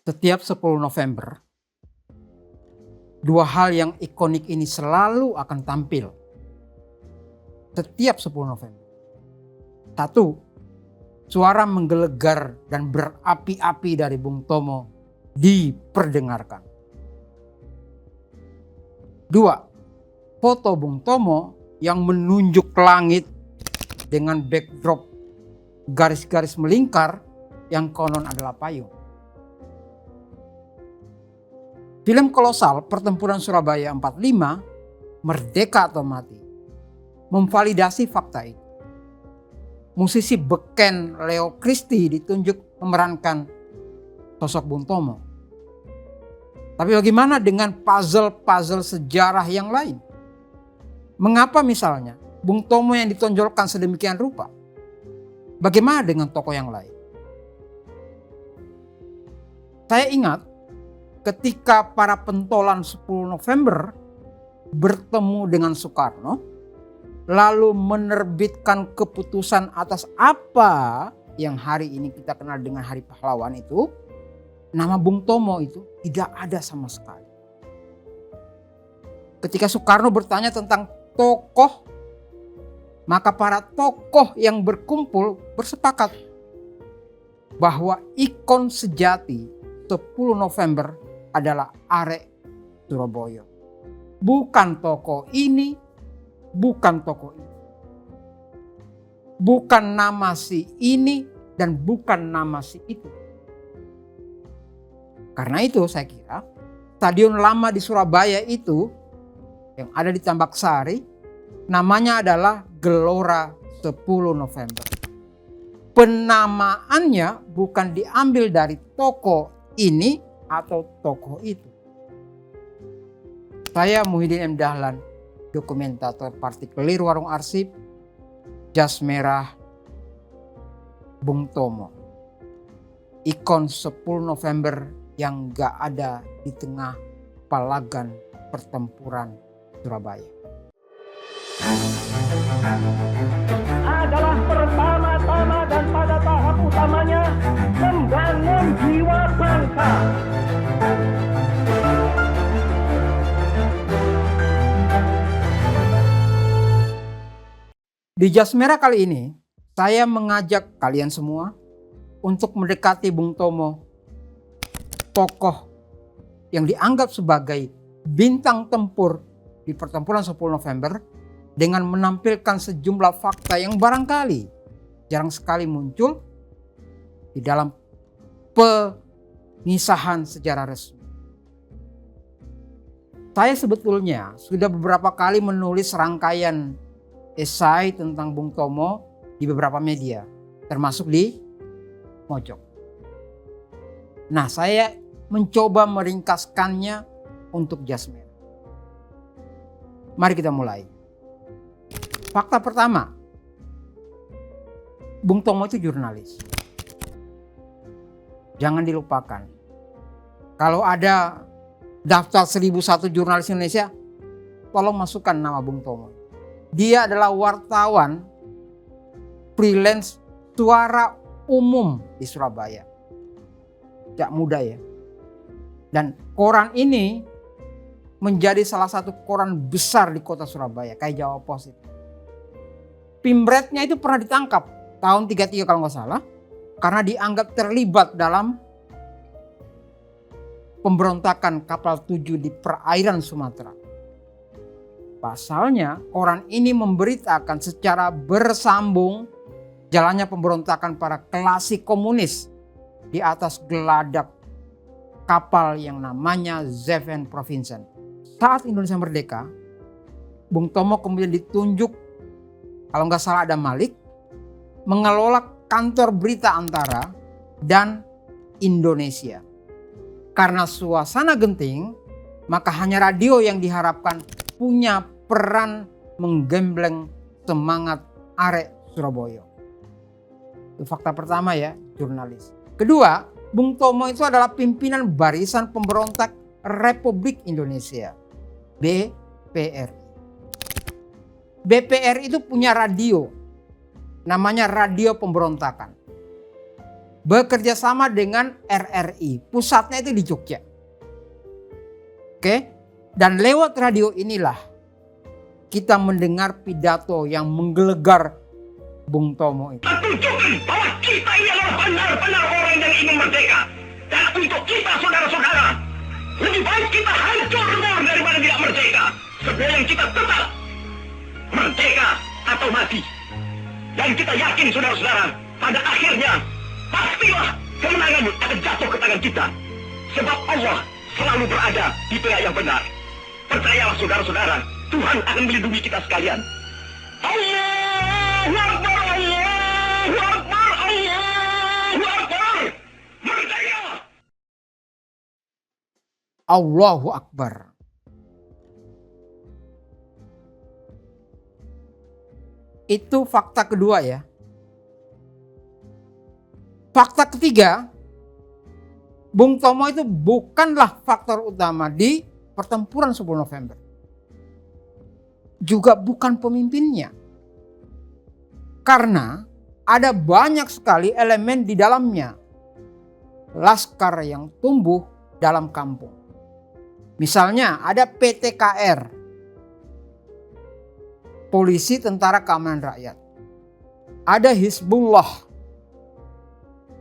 Setiap 10 November, dua hal yang ikonik ini selalu akan tampil. Setiap 10 November. Satu, suara menggelegar dan berapi-api dari Bung Tomo diperdengarkan. Dua, foto Bung Tomo yang menunjuk langit dengan backdrop garis-garis melingkar yang konon adalah payung. Film kolosal Pertempuran Surabaya 45, Merdeka atau Mati, memvalidasi fakta itu. Musisi beken Leo Christie ditunjuk memerankan sosok Bung Tomo. Tapi bagaimana dengan puzzle-puzzle sejarah yang lain? Mengapa misalnya Bung Tomo yang ditonjolkan sedemikian rupa? Bagaimana dengan tokoh yang lain? Saya ingat ketika para pentolan 10 November bertemu dengan Soekarno, lalu menerbitkan keputusan atas apa yang hari ini kita kenal dengan Hari Pahlawan itu, nama Bung Tomo itu tidak ada sama sekali. Ketika Soekarno bertanya tentang tokoh, maka para tokoh yang berkumpul bersepakat bahwa ikon sejati 10 November adalah Arek Surabaya. Bukan tokoh ini, bukan tokoh ini. Bukan nama si ini dan bukan nama si itu. Karena itu saya kira stadion lama di Surabaya itu yang ada di Tambak Sari namanya adalah Gelora 10 November. Penamaannya bukan diambil dari tokoh ini atau tokoh itu. Saya Muhyiddin M. Dahlan, dokumentator partikelir Warung Arsip, jas merah Bung Tomo. Ikon 10 November yang gak ada di tengah palagan pertempuran Surabaya. Adalah pertama-tama dan pada tahap utamanya membangun jiwa bangsa. Di jas merah kali ini, saya mengajak kalian semua untuk mendekati Bung Tomo, tokoh yang dianggap sebagai bintang tempur di pertempuran 10 November dengan menampilkan sejumlah fakta yang barangkali jarang sekali muncul di dalam pengisahan sejarah resmi. Saya sebetulnya sudah beberapa kali menulis rangkaian esai tentang Bung Tomo di beberapa media, termasuk di Mojok. Nah, saya mencoba meringkaskannya untuk jas merah. Mari kita mulai. Fakta pertama, Bung Tomo itu jurnalis. Jangan dilupakan. Kalau ada daftar 1001 jurnalis Indonesia, tolong masukkan nama Bung Tomo. Dia adalah wartawan freelance suara umum di Surabaya. Tidak mudah ya. Dan koran ini menjadi salah satu koran besar di kota Surabaya, kayak Jawa Pos itu. Pimpretnya itu pernah ditangkap tahun 33 kalau nggak salah, karena dianggap terlibat dalam pemberontakan kapal 7 di perairan Sumatera. Pasalnya, koran ini memberitakan secara bersambung jalannya pemberontakan para klasik komunis di atas geladak kapal yang namanya Zeven Provinsen. Saat Indonesia merdeka, Bung Tomo kemudian ditunjuk, kalau nggak salah ada Malik, mengelola kantor berita Antara dan Indonesia. Karena suasana genting, maka hanya radio yang diharapkan punya peran menggembleng semangat Arek Surabaya. Itu fakta pertama ya, jurnalis. Kedua, Bung Tomo itu adalah pimpinan Barisan Pemberontak Republik Indonesia, BPR. BPR itu punya radio, namanya Radio Pemberontakan. bekerja sama dengan RRI. Pusatnya itu di Jogja. Oke, dan lewat radio inilah kita mendengar pidato yang menggelegar Bung Tomo itu. Tunjukkan bahwa kita ini adalah benar-benar orang yang ingin merdeka. Dan untuk kita saudara-saudara, lebih baik kita hancur lebur daripada tidak merdeka. Sebelum kita tetap merdeka atau mati. Dan kita yakin saudara-saudara, pada akhirnya pastilah kemenangan akan jatuh ke tangan kita. Sebab Allah selalu berada di pihak yang benar. Percayalah saudara-saudara, Tuhan akan melindungi kita sekalian. Allahu Akbar, Allahu Akbar, Allahu Akbar. Merdeka! Allahu Akbar. Itu fakta kedua ya. Fakta ketiga, Bung Tomo itu bukanlah faktor utama di pertempuran 10 November. Juga bukan pemimpinnya. Karena ada banyak sekali elemen di dalamnya. Laskar yang tumbuh dalam kampung. Misalnya ada PTKR. Polisi Tentara Keamanan Rakyat. Ada Hizbullah.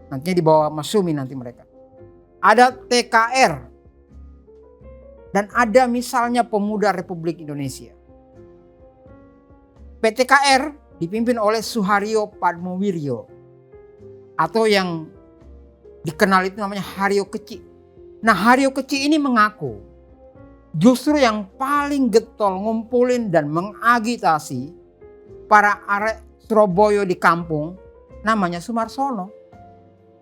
Nantinya dibawa Masumi nanti mereka. Ada TKR. Dan ada misalnya Pemuda Republik Indonesia. PTKR dipimpin oleh Suharyo Padmowiryo. Atau yang dikenal itu namanya Haryo Kecik. Nah, Haryo Kecik ini mengaku justru yang paling getol ngumpulin dan mengagitasi para arek Surabaya di kampung namanya Sumarsono.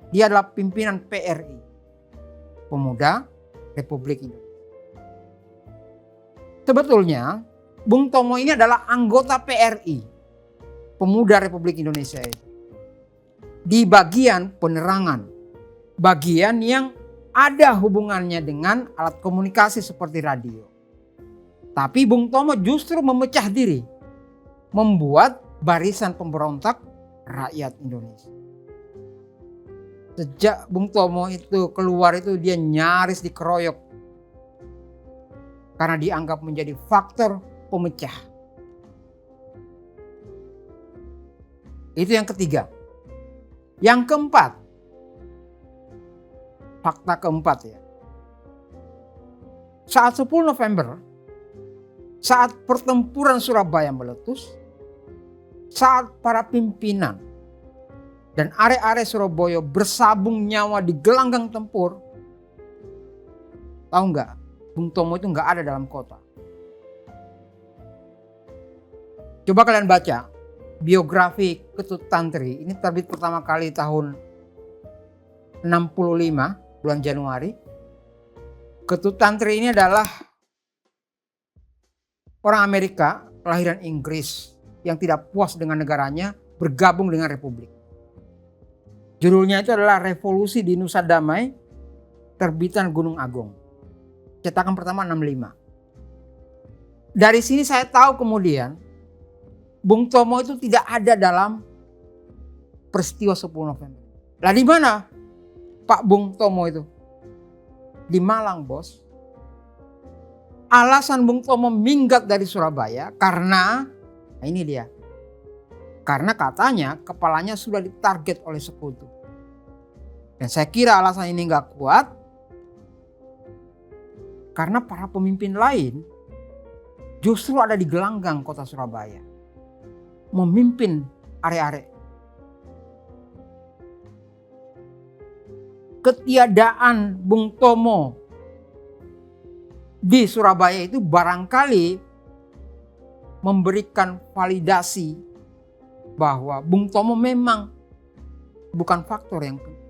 Dia adalah pimpinan PRI, Pemuda Republik Indonesia. Sebetulnya Bung Tomo ini adalah anggota PRI, Pemuda Republik Indonesia itu. Di bagian penerangan, bagian yang ada hubungannya dengan alat komunikasi seperti radio. Tapi Bung Tomo justru memecah diri, membuat barisan pemberontak rakyat Indonesia. Sejak Bung Tomo itu keluar itu dia nyaris dikeroyok karena dianggap menjadi faktor pemecah. Itu yang ketiga. Yang keempat, fakta keempat ya. Saat 10 November, saat pertempuran Surabaya meletus, saat para pimpinan dan arek-arek Surabaya bersabung nyawa di gelanggang tempur, tahu nggak? Bung Tomo itu nggak ada dalam kota. Coba kalian baca biografi Ketut Tantri. Ini terbit pertama kali tahun 65 bulan Januari. Ketut Tantri ini adalah orang Amerika kelahiran Inggris yang tidak puas dengan negaranya bergabung dengan Republik. Judulnya itu adalah Revolusi di Nusa Damai, terbitan Gunung Agung. Cetakan pertama 65. Dari sini saya tahu kemudian Bung Tomo itu tidak ada dalam peristiwa 10 November. Lah di mana Pak Bung Tomo itu? Di Malang, bos. Alasan Bung Tomo minggat dari Surabaya karena, nah ini dia. Karena katanya kepalanya sudah ditarget oleh sekutu. Dan saya kira alasan ini gak kuat. Karena para pemimpin lain justru ada di gelanggang kota Surabaya. Memimpin arek-arek. Ketiadaan Bung Tomo di Surabaya itu barangkali memberikan validasi bahwa Bung Tomo memang bukan faktor yang penting.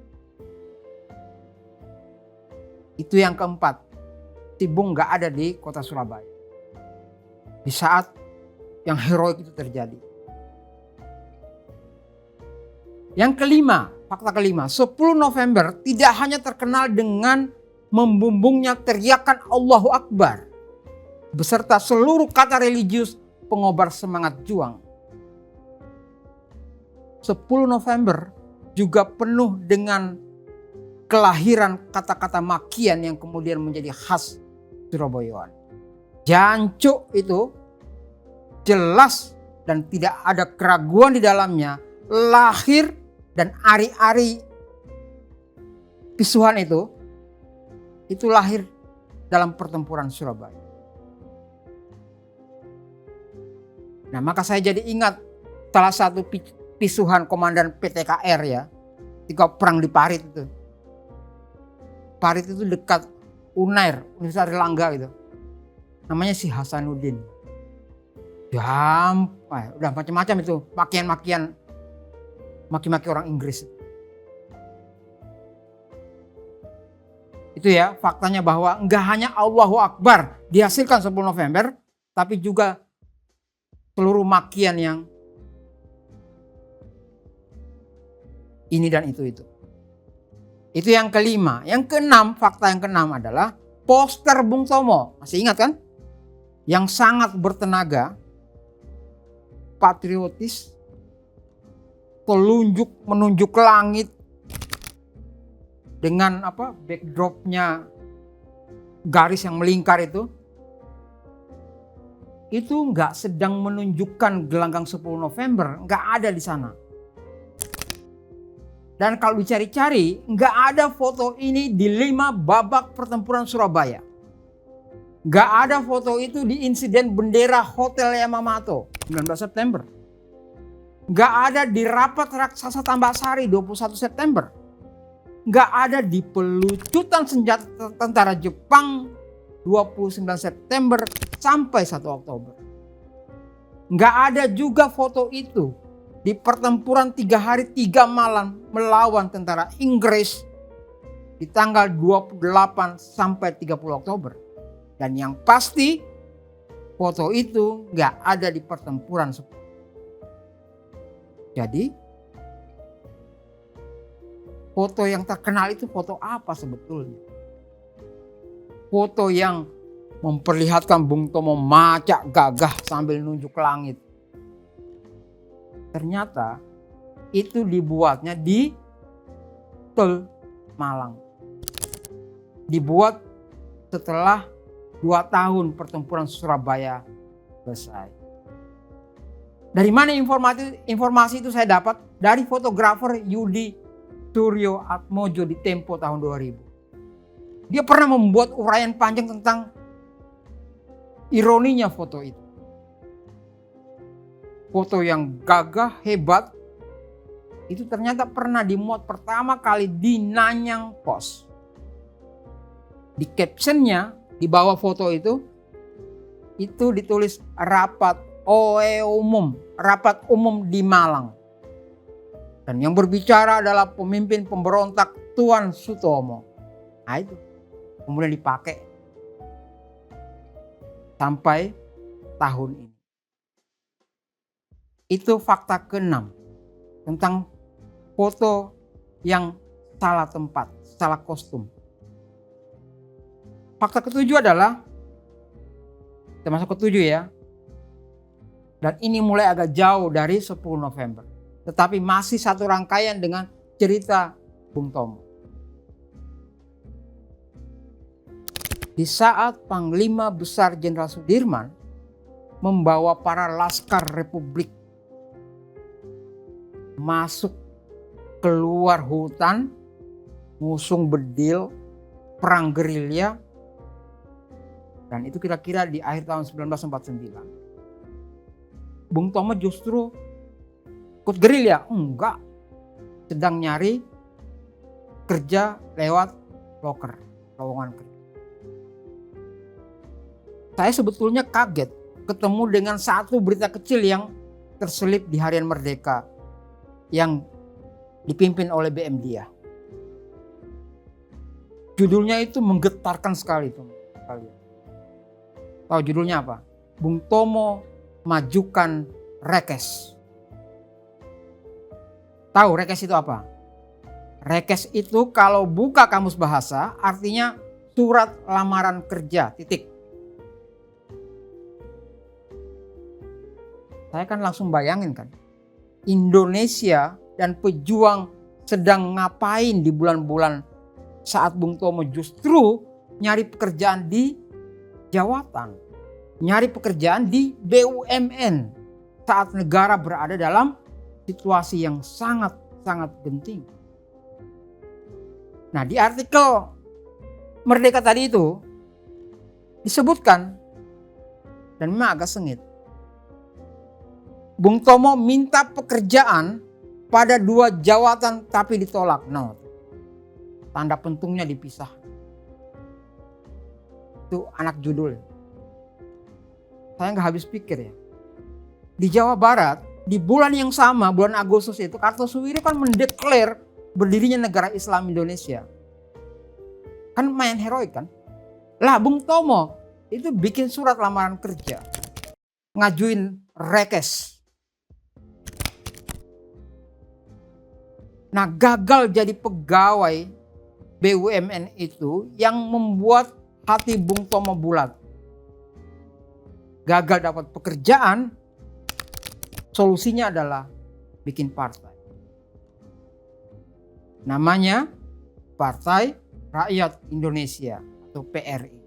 Itu yang keempat. Si Bung gak ada di kota Surabaya di saat yang heroik itu terjadi. Yang kelima, fakta kelima, 10 November tidak hanya terkenal dengan membumbungnya teriakan Allahu Akbar beserta seluruh kata religius pengobar semangat juang. 10 November juga penuh dengan kelahiran kata-kata makian yang kemudian menjadi khas Surabayaan. Jancuk itu jelas dan tidak ada keraguan di dalamnya, lahir dan ari-ari pisuhan itu lahir dalam pertempuran Surabaya. Nah, maka saya jadi ingat salah satu pisuhan komandan PTKR ya, ketika perang di Parit itu. Parit itu dekat Unair, Universitas Airlangga gitu. Namanya si Hasanuddin. Udah macam-macam itu, makian-makian, maki-maki orang Inggris. Itu ya faktanya, bahwa enggak hanya Allahu Akbar dihasilkan 10 November, tapi juga seluruh makian yang ini dan itu. Itu yang kelima. Yang keenam, fakta yang keenam adalah poster Bung Tomo. Masih ingat kan? Yang sangat bertenaga, patriotis, menunjuk langit dengan backdropnya garis yang melingkar itu nggak sedang menunjukkan gelanggang 10 November, nggak ada di sana. Dan kalau dicari-cari, nggak ada foto ini di 5 babak pertempuran Surabaya. Nggak ada foto itu di insiden bendera Hotel Yamamoto 19 September. Nggak ada di rapat raksasa Tambak Sari 21 September. Nggak ada di pelucutan senjata tentara Jepang 29 September sampai 1 Oktober. Nggak ada juga foto itu di pertempuran 3 hari 3 malam melawan tentara Inggris di tanggal 28 sampai 30 Oktober. Dan yang pasti foto itu nggak ada di pertempuran. Jadi foto yang terkenal itu foto apa sebetulnya? Foto yang memperlihatkan Bung Tomo macak gagah sambil nunjuk langit. Ternyata itu dibuatnya di Tol Malang. Dibuat setelah 2 tahun pertempuran Surabaya selesai. Dari mana informasi itu saya dapat? Dari fotografer Yudi Suryo Atmojo di Tempo tahun 2000. Dia pernah membuat uraian panjang tentang ironinya foto itu. Foto yang gagah, hebat, itu ternyata pernah dimuat pertama kali di Nanyang Post. Di captionnya, di bawah foto itu ditulis rapat umum di Malang. Dan yang berbicara adalah pemimpin pemberontak Tuan Sutomo. Nah itu kemudian dipakai sampai tahun ini. Itu fakta ke-6 tentang foto yang salah tempat, salah kostum. Fakta ke-7 adalah, kita masuk ke-7 ya. Dan ini mulai agak jauh dari 10 November. Tetapi masih satu rangkaian dengan cerita Bung Tomo. Di saat Panglima Besar Jenderal Sudirman membawa para laskar Republik masuk keluar hutan, ngusung bedil, perang gerilya, dan itu kira-kira di akhir tahun 1949. Bung Tomo justru ikut gerilya? Enggak. Sedang nyari kerja lewat loker, lowongan kerja. Saya sebetulnya kaget ketemu dengan satu berita kecil yang terselip di Harian Merdeka yang dipimpin oleh BM Dia. Judulnya itu menggetarkan sekali itu. Tahu judulnya apa? Bung Tomo majukan rekes. Tahu rekes itu apa? Rekes itu kalau buka kamus bahasa artinya surat lamaran kerja, titik. Saya kan langsung bayangin kan, Indonesia dan pejuang sedang ngapain di bulan-bulan saat Bung Tomo justru nyari pekerjaan di jawatan, nyari pekerjaan di BUMN saat negara berada dalam situasi yang sangat-sangat genting. Nah, di artikel Merdeka tadi itu disebutkan, dan memang agak sengit, Bung Tomo minta pekerjaan pada 2 jawatan tapi ditolak. No, tanda pentungnya dipisah. Itu anak judul. Saya nggak habis pikir ya. Di Jawa Barat, di bulan yang sama, bulan Agustus itu, Kartosuwiryo kan mendeklar berdirinya negara Islam Indonesia. Kan main heroik kan. Lah Bung Tomo itu bikin surat lamaran kerja. Ngajuin rekes. Nah, gagal jadi pegawai BUMN itu yang membuat hati Bung Tomo bulat. Gagal dapat pekerjaan, solusinya adalah bikin partai. Namanya Partai Rakyat Indonesia atau PRI.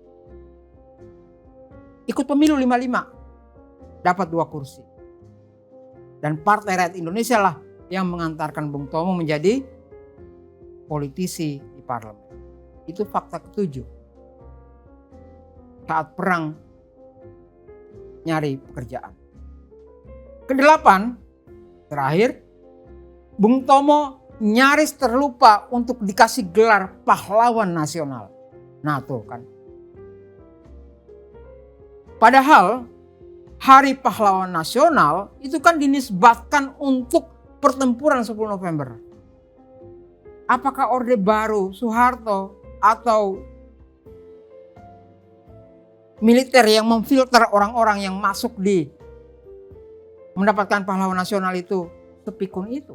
Ikut pemilu 55, dapat 2 kursi. Dan Partai Rakyat Indonesia lah yang mengantarkan Bung Tomo menjadi politisi di parlemen. Itu fakta ke-7. Saat perang nyari pekerjaan. Ke-8, terakhir, Bung Tomo nyaris terlupa untuk dikasih gelar pahlawan nasional. Nah tuh kan. Padahal Hari Pahlawan Nasional itu kan dinisbatkan untuk pertempuran 10 November. Apakah Orde Baru, Soeharto, atau militer yang memfilter orang-orang yang masuk di mendapatkan pahlawan nasional itu sepikun itu?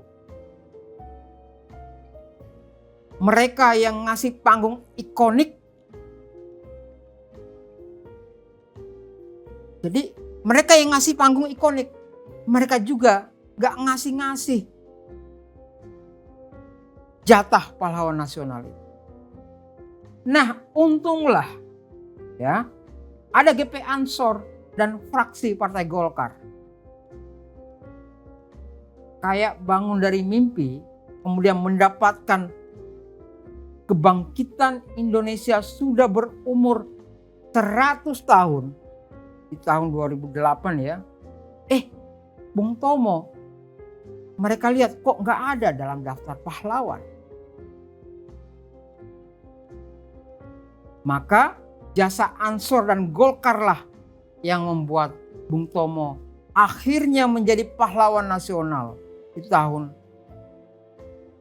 Mereka yang ngasih panggung ikonik. Jadi mereka yang ngasih panggung ikonik, mereka juga gak ngasih-ngasih jatah pahlawan nasional itu. Nah, untunglah ya ada GP Ansor dan fraksi Partai Golkar. Kayak bangun dari mimpi, kemudian mendapatkan kebangkitan Indonesia sudah berumur 100 tahun. Di tahun 2008 ya. Bung Tomo, mereka lihat kok gak ada dalam daftar pahlawan. Maka jasa Ansor dan Golkar lah yang membuat Bung Tomo akhirnya menjadi pahlawan nasional di tahun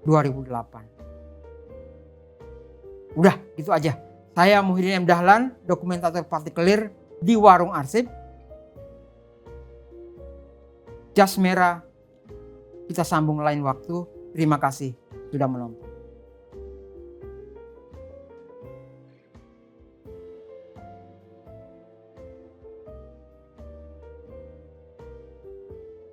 2008. Udah gitu aja. Saya Muhyiddin M. Dahlan, dokumentator Partikelir di Warung Arsip. Jas merah, kita sambung lain waktu. Terima kasih sudah menonton.